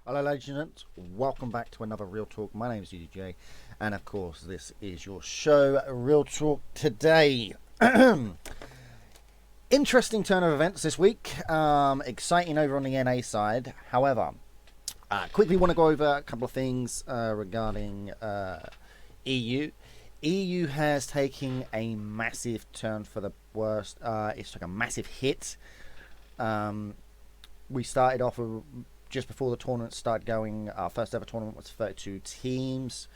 Hello, ladies and gents. Welcome back to another Real Talk. My name is UDJ, and of course, this is your show, Real Talk Today. Interesting turn of events this week. Exciting over on the NA side. However, quickly want to go over a couple of things regarding EU. EU has taken a massive turn for the worst. It's took a massive hit. We started off with, just before the tournament started going, our first ever tournament was 32 teams.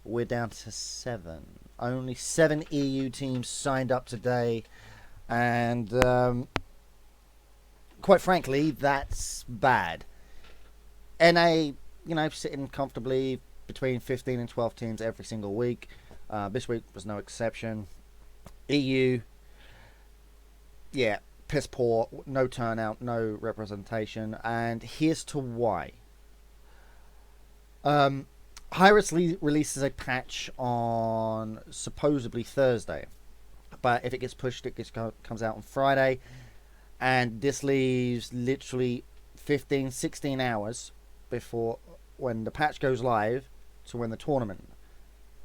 We're down to 7. Only 7 EU teams signed up today. And quite frankly, that's bad. NA, sitting comfortably between 15 and 12 teams every single week. This week was no exception. EU, yeah, piss poor, no turnout, no representation, and here's to why. Hi-Rez releases a patch on supposedly Thursday, but if it gets pushed, comes out on Friday, and this leaves literally 15, 16 hours before when the patch goes live to when the tournament.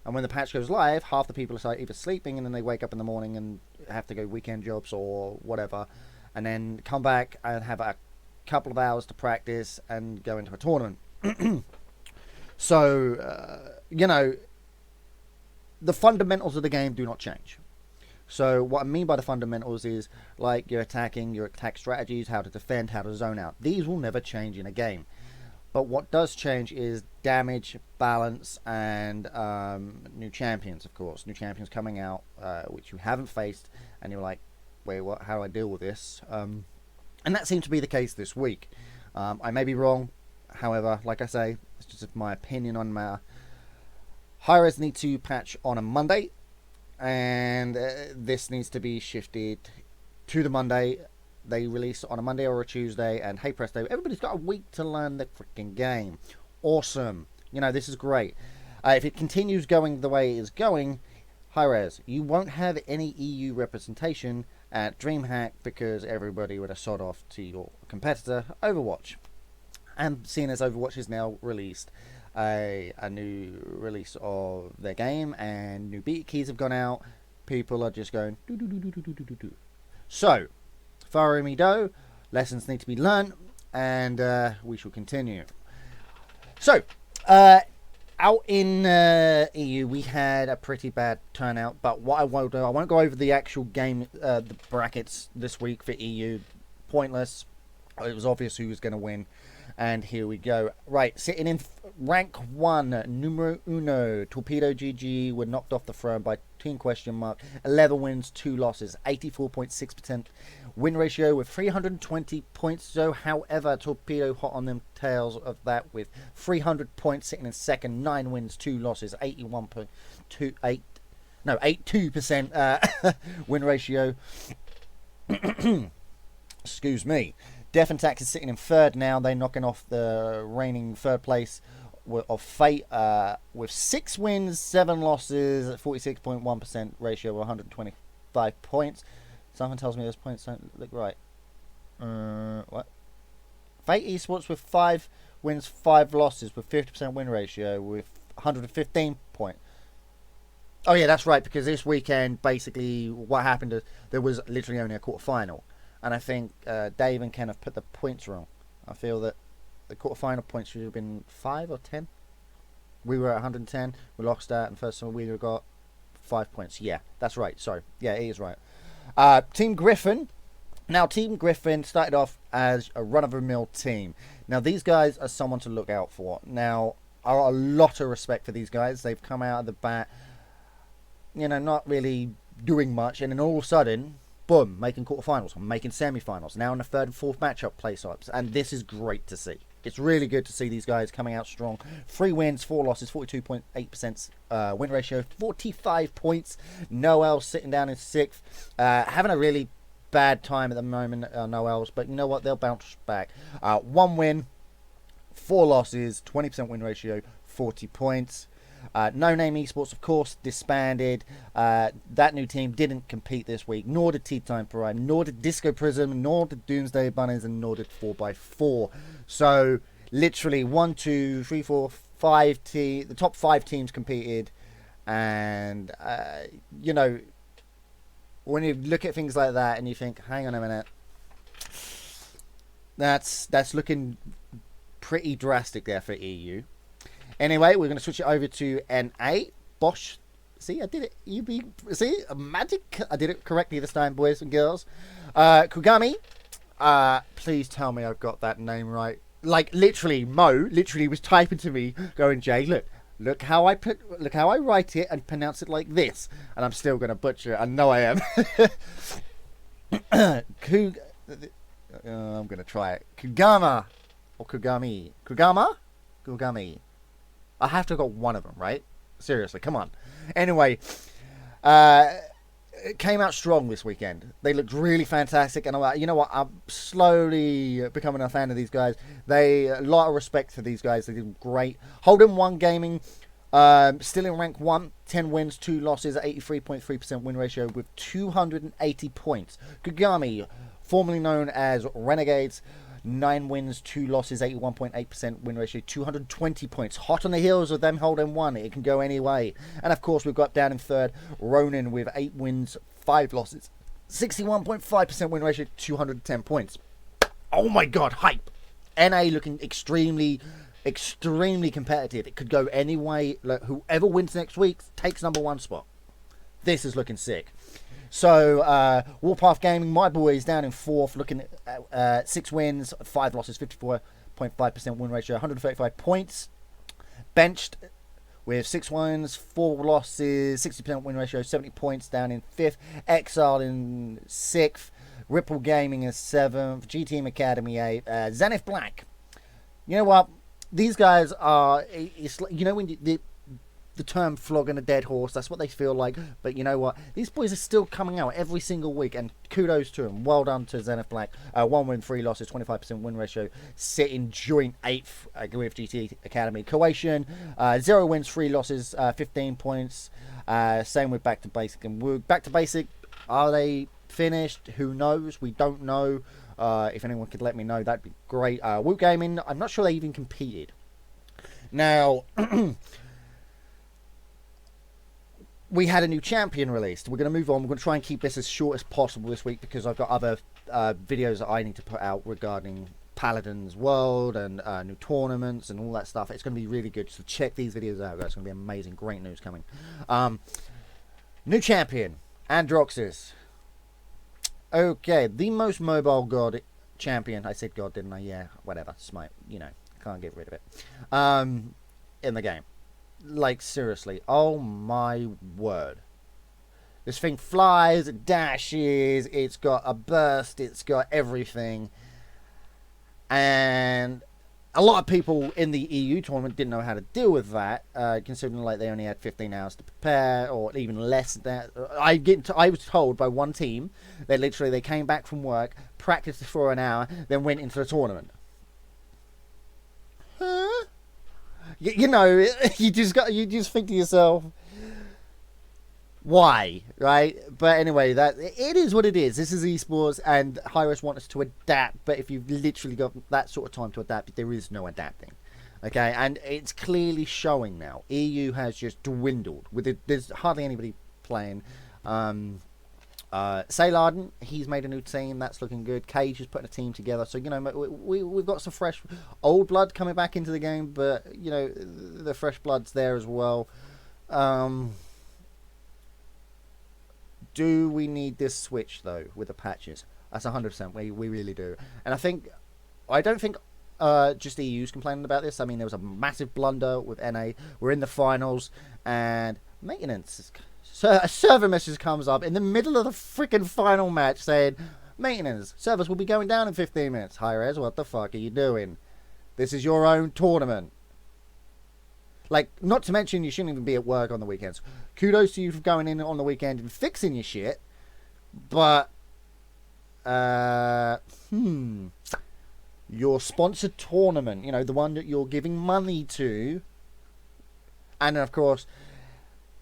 And when the patch goes live, half the people are either sleeping and then they wake up in the morning and have to go weekend jobs or whatever, and then come back and have a couple of hours to practice and go into a tournament. So, the fundamentals of the game do not change. So what I mean by the fundamentals is like your attack strategies, how to defend, how to zone out. These will never change in a game. But what does change is damage, balance, and new champions, of course. New champions coming out, which you haven't faced, and you're like, wait, what? How do I deal with this? And that seemed to be the case this week. I may be wrong. However, like I say, it's just my opinion on matter. Hi-Rez need to patch on a Monday, and this needs to be shifted to the Monday. They release on a Monday or a Tuesday, and hey presto, everybody's got a week to learn the freaking game. Awesome. This is great. If it continues going the way it is going, Hi-Rez, you won't have any EU representation at DreamHack because everybody would have sod off to your competitor, Overwatch. And seeing as Overwatch is now released a new release of their game, and new beta keys have gone out, people are just going do. So, Follow me do. Lessons need to be learned, and we shall continue. So, out in EU, we had a pretty bad turnout, but what I won't do, I won't go over the actual game, the brackets this week for EU. Pointless. It was obvious who was going to win, and here we go. Right, sitting in rank 1, numero uno, Torpedo GG were knocked off the throne by Team Question Mark. 11 wins, 2 losses, 84.6% win ratio with 320 points. So, however, Torpedo hot on them tails of that with 300 points, sitting in second, 9 wins, 2 losses, 82% win ratio. Excuse me. Death and Tax is sitting in third now. They're knocking off the reigning third place of Fate with 6 wins, 7 losses, 46.1% ratio of 125 points. Something tells me those points don't look right. What? Fate Esports with 5 wins, 5 losses with 50% win ratio with 115 points. Oh yeah, that's right, because this weekend basically what happened is there was literally only a quarterfinal. And I think Dave and Ken have put the points wrong. I feel that the quarterfinal points should have been 5 or 10. We were at 110. We lost that, and first time we got 5 points. Yeah, that's right. Sorry. Yeah, he is right. Team Griffin. Now, Team Griffin started off as a run-of-the-mill team. Now, these guys are someone to look out for. Now, I got a lot of respect for these guys. They've come out of the bat, not really doing much, and then all of a sudden, boom, making quarterfinals, making semi-finals, now in the third and fourth matchup place-ups, and this is great to see. It's really good to see these guys coming out strong. 3 wins, 4 losses, 42.8% win ratio, 45 points. Noel's sitting down in 6th, having a really bad time at the moment, Noel's, but you know what, they'll bounce back. 1 win, 4 losses, 20% win ratio, 40 points. No Name Esports, of course, disbanded. That new team didn't compete this week, nor did Tea Time Prime, nor did Disco Prism, nor did Doomsday Bunnies, and nor did 4x4. So, literally 1, 2, 3, 4, 5 the top 5 teams competed, and you know, when you look at things like that and you think, hang on a minute, that's looking pretty drastic there for EU. Anyway, we're going to switch it over to NA. Bosch. See, I did it. See, magic. I did it correctly this time, boys and girls. Kugami. Please tell me I've got that name right. Like, literally, Mo literally was typing to me, going, Jay, look how I write it and pronounce it like this, and I'm still going to butcher it. I know I am. I'm going to try it. Kugama or Kugami. Kugami. I have to have got one of them, right? Seriously, come on. Anyway, it came out strong this weekend. They looked really fantastic, and I'm like, you know what? I'm slowly becoming a fan of these guys. A lot of respect for these guys. They did great. Hold'em 1 Gaming, still in rank 1, 10 wins, 2 losses, 83.3% win ratio with 280 points. Kugami, formerly known as Renegades, 9 wins, 2 losses, 81.8% win ratio, 220 points. Hot on the heels of them holding 1. It can go any way. And of course, we've got down in 3rd, Ronin with 8 wins, 5 losses, 61.5% win ratio, 210 points. Oh my god, hype. NA looking extremely competitive. It could go any way. Like, whoever wins next week takes number 1 spot. This is looking sick. So, Warpath Gaming, my boys, down in 4th, looking at 6 wins, 5 losses, 54.5% win ratio, 135 points. Benched with 6 wins, 4 losses, 60% win ratio, 70 points, down in 5th. Exile in 6th. Ripple Gaming in 7th. G-Team Academy 8th. Zenith Black. You know what? These guys are, it's like, you know, when the term flogging a dead horse, that's what they feel like. But you know what? These boys are still coming out every single week, and kudos to them. Well done to Zenith Black. 1 win, 3 losses, 25% win ratio, sitting joint 8th with GT Academy. Coation, 0 wins, 3 losses, 15 points. Same with Back to Basic. And Back to Basic, are they finished? Who knows? We don't know. If anyone could let me know, that'd be great. Woot Gaming, I'm not sure they even competed. Now, we had a new champion released. We're going to move on. We're going to try and keep this as short as possible this week because I've got other videos that I need to put out regarding Paladins World and new tournaments and all that stuff. It's going to be really good. So check these videos out, guys. It's going to be amazing. Great news coming. New champion, Androxus. Okay, the most mobile god champion. I said god, didn't I? Yeah, whatever. Smite. You know, can't get rid of it. In the game. Like, seriously, oh my word. This thing flies, it dashes, it's got a burst, it's got everything. And a lot of people in the EU tournament didn't know how to deal with that, considering like they only had 15 hours to prepare, or even less than that. I was told by one team that literally they came back from work, practiced for an hour, then went into the tournament. Huh? You know, you just think to yourself, why, right? But anyway, that it is what it is. This is esports, and Hi-Res want us to adapt. But if you've literally got that sort of time to adapt, there is no adapting. Okay, and it's clearly showing now. EU has just dwindled. There's hardly anybody playing. Saylarden, he's made a new team. That's looking good. Cage is putting a team together. So, you know, we've got some fresh old blood coming back into the game. But, you know, the fresh blood's there as well. Do we need this switch, though, with the patches? That's 100%. We really do. And I don't think just the EU's complaining about this. I mean, there was a massive blunder with NA. We're in the finals. And maintenance is... So a server message comes up in the middle of the freaking final match saying, maintenance, servers will be going down in 15 minutes. Hi-Res, what the fuck are you doing? This is your own tournament. Like, not to mention you shouldn't even be at work on the weekends. Kudos to you for going in on the weekend and fixing your shit. But, your sponsored tournament, you know, the one that you're giving money to. And, of course...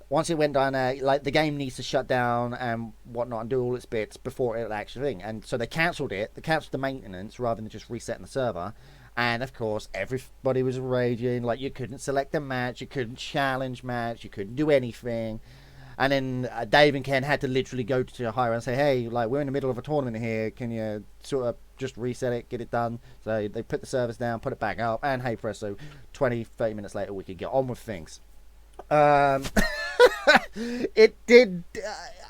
Once it went down there, like, the game needs to shut down and whatnot and do all its bits before it'll actually thing. And so they cancelled it. They cancelled the maintenance rather than just resetting the server. And of course, everybody was raging. Like, you couldn't select a match, you couldn't challenge match, you couldn't do anything. And then Dave and Ken had to literally go to Hire and say, hey, like, we're in the middle of a tournament here. Can you sort of just reset it, get it done? So they put the servers down, put it back up, and hey, presto, 20, 30 minutes later, we could get on with things. It did.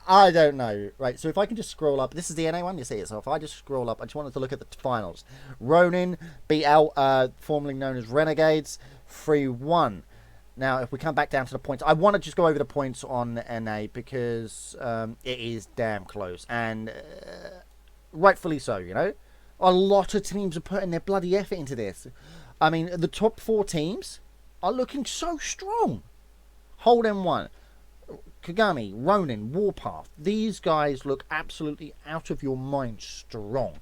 I don't know. Right, so if I can just scroll up, this is the NA one, you see it. So if I just scroll up, I just wanted to look at the finals. Ronin beat out, formerly known as Renegades, 3-1. Now, if we come back down to the points, I want to just go over the points on NA because it is damn close. And rightfully so, you know. A lot of teams are putting their bloody effort into this. I mean, the top 4 teams are looking so strong. Holden 1, Kagami, Ronin, Warpath. These guys look absolutely out of your mind strong.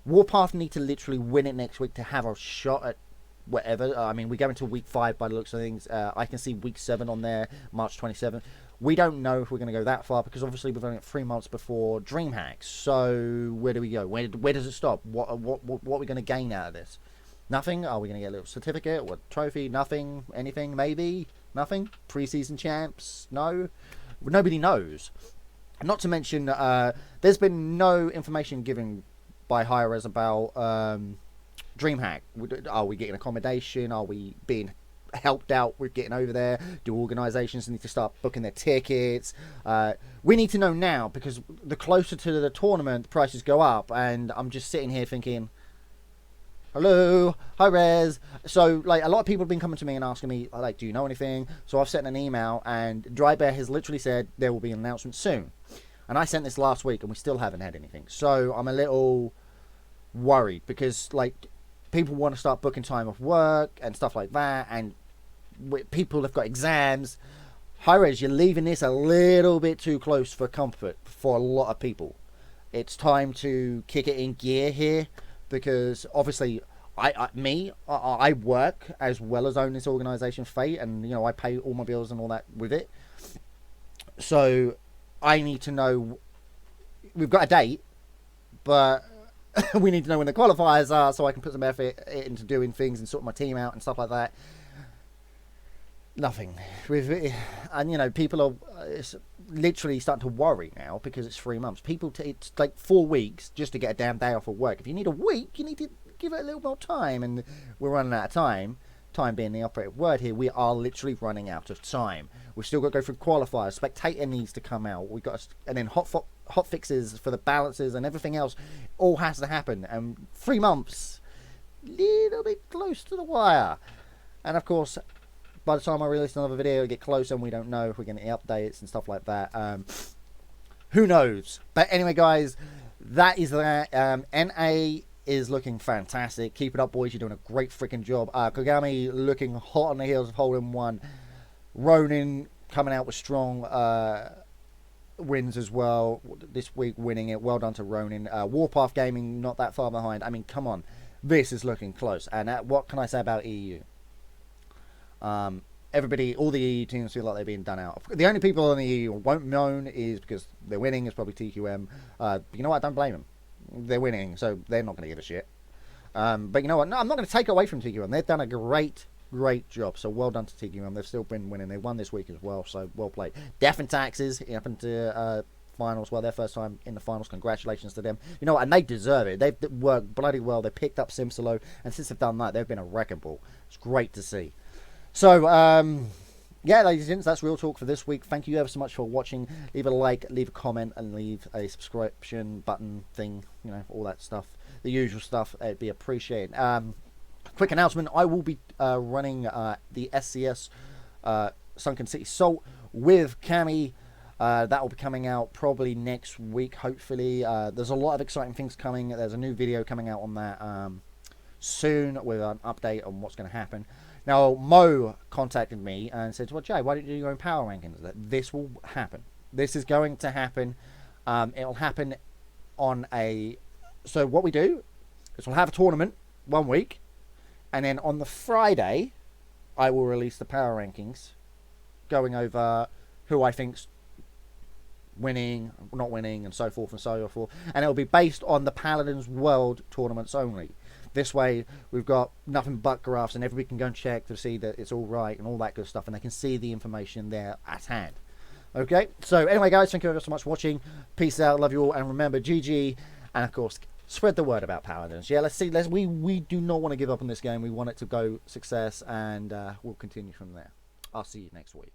Warpath need to literally win it next week to have a shot at whatever. I mean, we go into week 5 by the looks of things. I can see week 7 on there, March 27th. We don't know if we're going to go that far because obviously we've only got 3 months before DreamHack. So where do we go? Where does it stop? What are we going to gain out of this? Nothing? Are we going to get a little certificate or trophy? Nothing? Anything? Maybe? Nothing? Preseason champs? No? Nobody knows. Not to mention, there's been no information given by Hi-Rez about DreamHack. Are we getting accommodation? Are we being helped out with getting over there? Do organisations need to start booking their tickets? We need to know now because the closer to the tournament, the prices go up. And I'm just sitting here thinking, hello, hi Rez. So, like, a lot of people have been coming to me and asking me, like, do you know anything? So I've sent an email, and Dry Bear has literally said there will be an announcement soon. And I sent this last week, and we still haven't had anything. So I'm a little worried because, like, people want to start booking time off work and stuff like that, and people have got exams. Hi Rez, you're leaving this a little bit too close for comfort for a lot of people. It's time to kick it in gear here. Because obviously, I work as well as own this organisation, Fate, and you know I pay all my bills and all that with it. So I need to know. We've got a date, but we need to know when the qualifiers are, so I can put some effort into doing things and sort my team out and stuff like that. Nothing. And you know, people are literally starting to worry now because it's 3 months. It's like 4 weeks just to get a damn day off of work. If you need a week, you need to give it a little more time, and we're running out of time. Time being the operative word here, we are literally running out of time. We've still got to go through qualifiers. Spectator needs to come out. We got and then hot fixes for the balances and everything else. All has to happen. And 3 months, little bit close to the wire. And of course, by the time I release another video, it'll get closer and we don't know if we're getting updates and stuff like that. Who knows? But anyway, guys, that is that. NA is looking fantastic. Keep it up, boys. You're doing a great freaking job. Kagami looking hot on the heels of Holden 1. Ronin coming out with strong wins as well this week, winning it. Well done to Ronin. Warpath Gaming not that far behind. I mean, come on. This is looking close. And what can I say about EU? Everybody, all the EU teams feel like they're being done out. The only people in the EU won't moan is because they're winning is probably TQM. You know what? I don't blame them. They're winning, so they're not going to give a shit. But you know what? No, I'm not going to take away from TQM. They've done a great job. So well done to TQM. They've still been winning. They won this week as well. So well played. Death and Taxes happened to finals. Well, their first time in the finals. Congratulations to them. You know what? And they deserve it. They've worked bloody well. They picked up Simsolo, and since they've done that, they've been a wrecking ball. It's great to see. So, yeah, ladies and gents, that's Real Talk for this week. Thank you ever so much for watching. Leave a like, leave a comment, and leave a subscription button thing. You know, all that stuff. The usual stuff. It'd be appreciated. Quick announcement. I will be running the SCS Sunken City Salt with Cammy. That will be coming out probably next week, hopefully. There's a lot of exciting things coming. There's a new video coming out on that soon with an update on what's going to happen. Now, Mo contacted me and said, well, Jay, why don't you do your own power rankings? This will happen. This is going to happen. It'll happen on a... So what we do is we'll have a tournament 1 week. And then on the Friday, I will release the power rankings going over who I think's winning, not winning, and so forth and so forth. And it'll be based on the Paladins World tournaments only. This way, we've got nothing but graphs, and everybody can go and check to see that it's all right and all that good stuff, and they can see the information there at hand. Okay, so anyway, guys, thank you ever so much for watching. Peace out, love you all, and remember, GG, and of course, spread the word about Paladins. Yeah, let's see. We do not want to give up on this game. We want it to go success, and we'll continue from there. I'll see you next week.